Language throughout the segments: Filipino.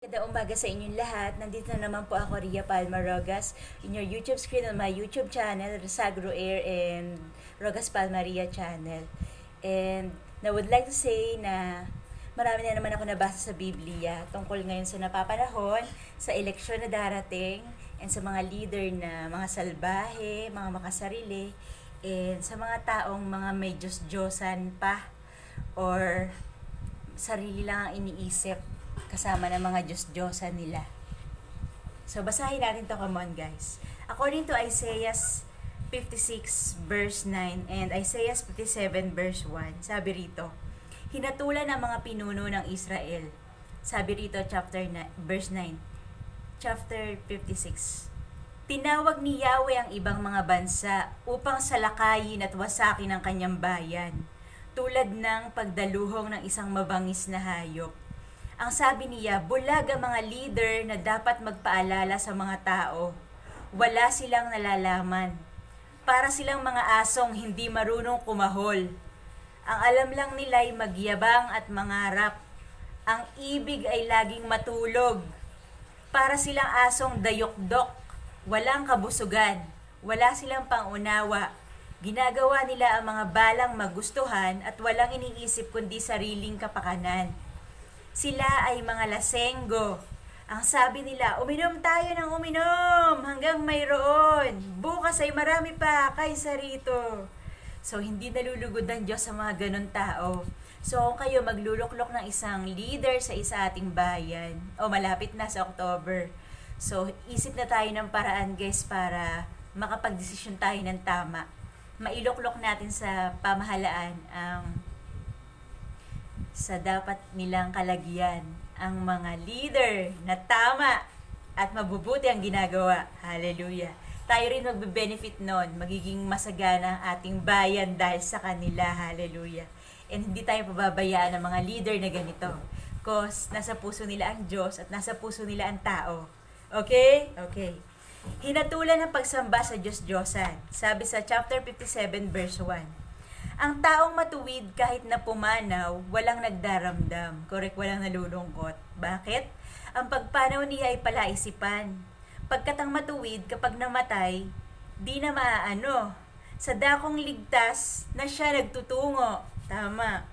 Magandang umaga sa inyong lahat. Nandito na naman po ako, Ria Palma Rogas, in your YouTube screen on my YouTube channel, Resagro Air and Rogas Palma Ria channel. And I would like to say na marami na naman ako nabasa sa Biblia tungkol ngayon sa napapanahon, sa eleksyon na darating, and sa mga leader na mga salbahe, mga makasarili, and sa mga taong mga may Diyos-Diyosan pa or sarili lang ang iniisip kasama ng mga Diyos-Diyosan nila. So, basahin natin to, come on guys. According to Isaiah 56 verse 9 and Isaiah 57 verse 1, sabi rito, hinatulan ng mga pinuno ng Israel. Sabi rito, verse 9, chapter 56. Tinawag ni Yahweh ang ibang mga bansa upang salakayin at wasakin ang kanyang bayan, tulad ng pagdaluhong ng isang mabangis na hayop. Ang sabi niya, bulag ang mga leader na dapat magpaalala sa mga tao. Wala silang nalalaman. Para silang mga asong hindi marunong kumahol. Ang alam lang nila ay magyabang at mangarap. Ang ibig ay laging matulog. Para silang asong dayok-dok. Walang kabusugan. Wala silang pangunawa. Ginagawa nila ang mga balang magustuhan at walang iniisip kundi sariling kapakanan. Sila ay mga lasenggo. Ang sabi nila, uminom tayo ng uminom hanggang mayroon. Bukas ay marami pa kaysa rito. So, hindi nalulugod ng Diyos sa mga ganun tao. So, kung kayo magluluklok ng isang leader sa isa ating bayan, malapit na sa October. So, isip na tayo ng paraan guys para makapagdesisyon tayo ng tama. Mailuklok natin sa pamahalaan ang sa dapat nilang kalagyan ang mga leader na tama at mabubuti ang ginagawa. Hallelujah. Tayo rin magbe-benefit nun. Magiging masagana ang ating bayan dahil sa kanila. Hallelujah. And hindi tayo pababayaan ng mga leader na ganito. Because nasa puso nila ang Diyos at nasa puso nila ang tao. Okay? Okay. Hinatulan ng pagsamba sa Diyos-Diyosan. Sabi sa chapter 57 verse 1. Ang taong matuwid kahit na pumanaw, walang nagdaramdam. Correct, walang nalulungkot. Bakit? Ang pagpanaw niya ay palaisipan. Pagkat ang matuwid, kapag namatay, di na maaano. Sa dakong ligtas na siya nagtutungo. Tama.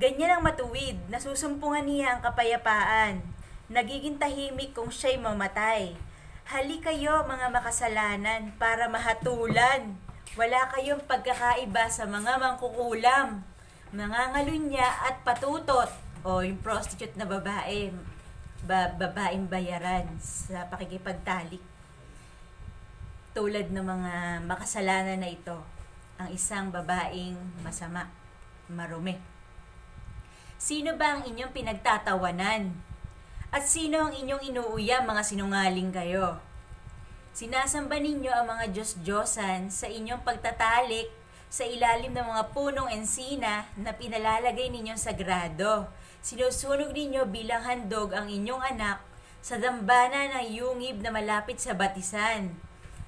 Ganyan ang matuwid. Nasusumpungan niya ang kapayapaan. Nagiging tahimik kung siya'y mamatay. Hali kayo mga makasalanan para mahatulan. Wala kayong pagkakaiba sa mga mangkukulam, nangangalunya at patutot o yung prostitute na babae, babaeng bayaran sa pakikipagtalik. Tulad ng mga makasalanan na ito, ang isang babaeng masama, marumi. Sino ba ang inyong pinagtatawanan? At sino ang inyong inuuyam, mga sinungaling kayo? Sinasamba ninyo ang mga Diyos-Diyosan sa inyong pagtatalik sa ilalim ng mga punong ensina na pinalalagay ninyong sagrado. Sinusunog ninyo bilang handog ang inyong anak sa dambana ng yungib na malapit sa batisan.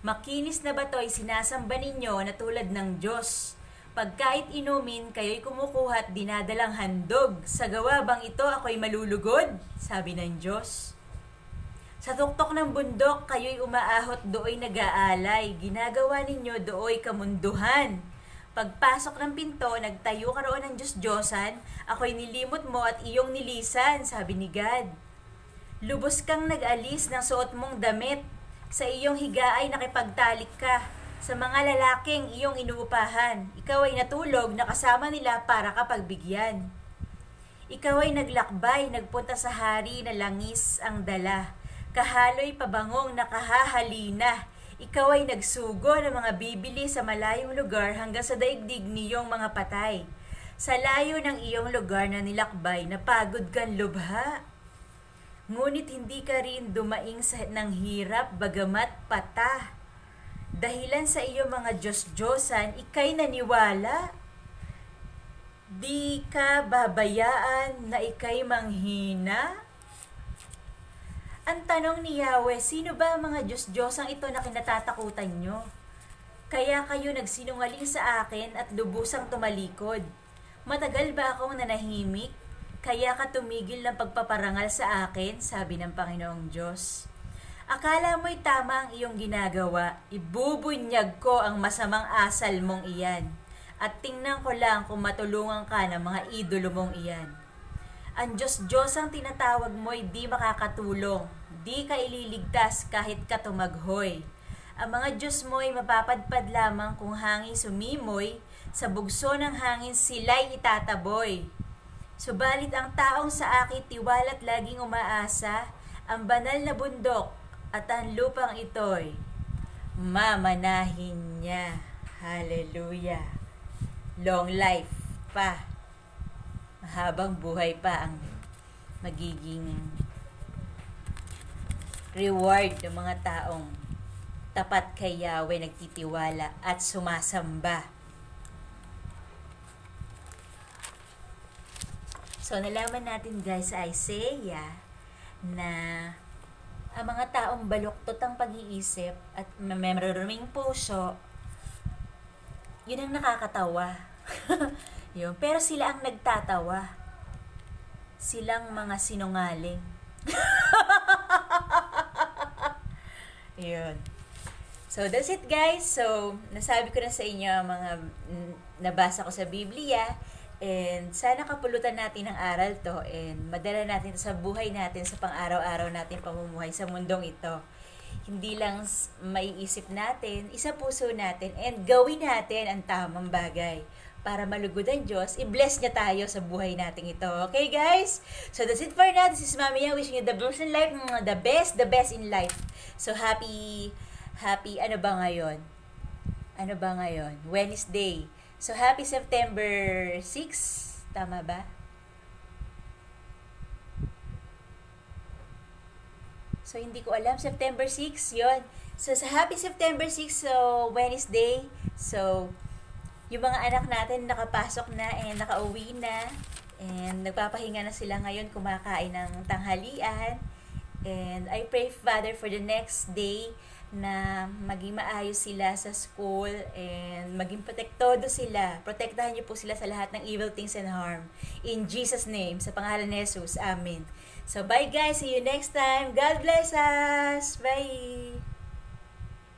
Makinis na bato ay sinasamba ninyo na tulad ng Diyos. Pagkait inumin, kayo'y kumukuha at dinadalang handog. Sa gawa bang ito ako'y malulugod? Sabi ng Diyos. Sa tuktok ng bundok, kayo'y umaahot, dooy nag-aalay. Ginagawa ninyo, dooy kamunduhan. Pagpasok ng pinto, nagtayo ka roon ng Diyos-Diyosan, ako'y nilimot mo at iyong nilisan, sabi ni God. Lubos kang nag-alis ng suot mong damit. Sa iyong higa ay nakipagtalik ka. Sa mga lalaking iyong inuupahan, ikaw ay natulog na kasama nila para kapagbigyan. Ikaw ay naglakbay, nagpunta sa hari na langis ang dala. Kahaloy pabangong nakahahalina. Ikaw ay nagsugo ng mga bibili sa malayong lugar hanggang sa daigdig niyong mga patay. Sa layo ng iyong lugar na nilakbay, napagod kang lubha. Ngunit hindi ka rin dumaing ng hirap bagamat pata. Dahilan sa iyong mga Diyos-Diyosan, ika'y naniwala. Di ka babayaan na ika'y manghina? Ang tanong ni Yahweh, sino ba ang mga Diyos-Diyosang ito na kinatatakutan nyo? Kaya kayo nagsinungaling sa akin at lubusang tumalikod. Matagal ba akong nanahimik? Kaya ka tumigil ng pagpaparangal sa akin, sabi ng Panginoong Diyos. Akala mo'y tama ang iyong ginagawa, ibubunyag ko ang masamang asal mong iyan. At tingnan ko lang kung matulungan ka ng mga idolo mong iyan. Ang Diyos-Diyos ang tinatawag mo'y di makakatulong, di ka ililigtas kahit ka tumaghoy. Ang mga Diyos mo'y mapapadpad lamang kung hangin sumimoy, sa bugso ng hangin sila'y itataboy. Subalit ang taong sa akin tiwala't laging umaasa, ang banal na bundok at ang lupang ito'y mamanahin niya. Hallelujah. Long life pa. Mahabang buhay pa ang magiging reward ng mga taong tapat kay Yahweh, nagtitiwala at sumasamba. So, nalaman natin guys sa Isaiah na ang mga taong baluktot ang pag-iisip at maruming puso, yun ang nakakatawa. Yun. Pero sila ang nagtatawa. Silang mga sinungaling. Yun. So, that's it guys. So, nasabi ko na sa inyo ang mga nabasa ko sa Biblia. And sana kapulutan natin ang aral to and madala natin sa buhay natin sa pang-araw-araw natin pamumuhay sa mundong ito. Hindi lang maiisip natin, isa puso natin, and gawin natin ang tamang bagay para malugod ang Diyos, i-bless niya tayo sa buhay natin ito. Okay guys? So that's it for now. This is Mami Yang wishing you the best in life, the best in life. So happy, ano ba ngayon? Wednesday. So, happy September 6. Tama ba? So, hindi ko alam. September 6, yon. So, sa happy September 6, so, Wednesday. So, yung mga anak natin nakapasok na and nakauwi na. And nagpapahinga na sila ngayon, kumakain ng tanghalian. And I pray, Father, for the next day na maging maayos sila sa school and maging protektodo sila. Protektahan niyo po sila sa lahat ng evil things and harm. In Jesus' name, sa pangalan ni Jesus. Amen. So, bye guys. See you next time. God bless us. Bye.